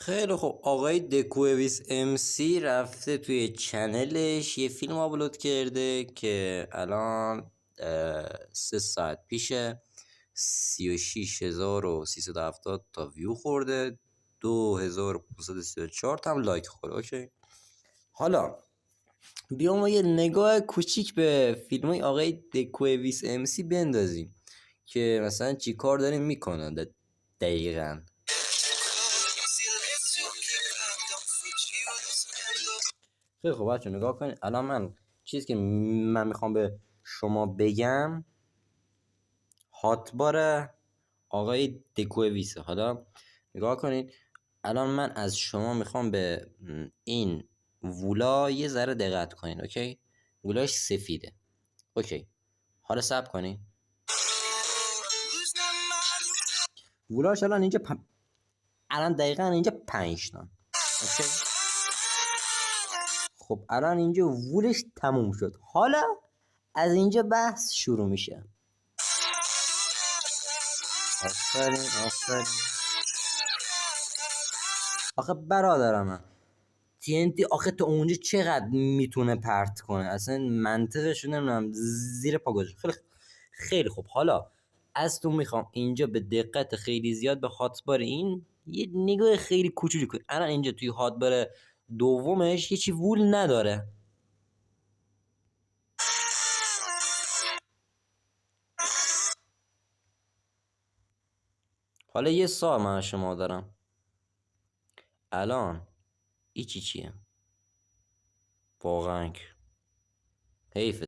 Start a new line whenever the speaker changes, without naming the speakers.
خیلی خوب. آقای دکویویس MC رفته توی چنلش یه فیلم آپلود کرده که الان 3 ساعت پیشه 36,370 تا ویو خورده، 2,534 تا هم لایک خورده. اوکی، حالا بیام ما یه نگاه کوچیک به فیلم های آقای دکویویس MC بندازیم که مثلا چی کار داریم میکنن دقیقاً. خیلی خوب بچه نگاه کنید. الان من چیزی که من میخوام به شما بگم هاتبار آقای دکویویسه. حالا نگاه کنید، الان من از شما میخوام به این وولا یه ذره دقت کنید. اوکی، وولاش سفیده. اوکی، حالا صبر کنید. وولاش الان اینجا الان دقیقا اینجا 5 تا. اوکی، خب الان اینجا وولش تموم شد. حالا از اینجا بحث شروع میشه. آفرین. آخه برادرم TNT آخه تو اونجا چقدر میتونه پرت کنه؟ اصلا منطقش نمیدونم، زیر پا گذاشت. خیلی خوب. حالا از تو میخوام اینجا به دقت خیلی زیاد به هاتبار این یه نگاه خیلی کوچولی کن. الان اینجا توی هاتبار دومش هیچی وول نداره. حالا یه سوال من شما دارم، الان ایچی چیه؟ واقعا حیفه.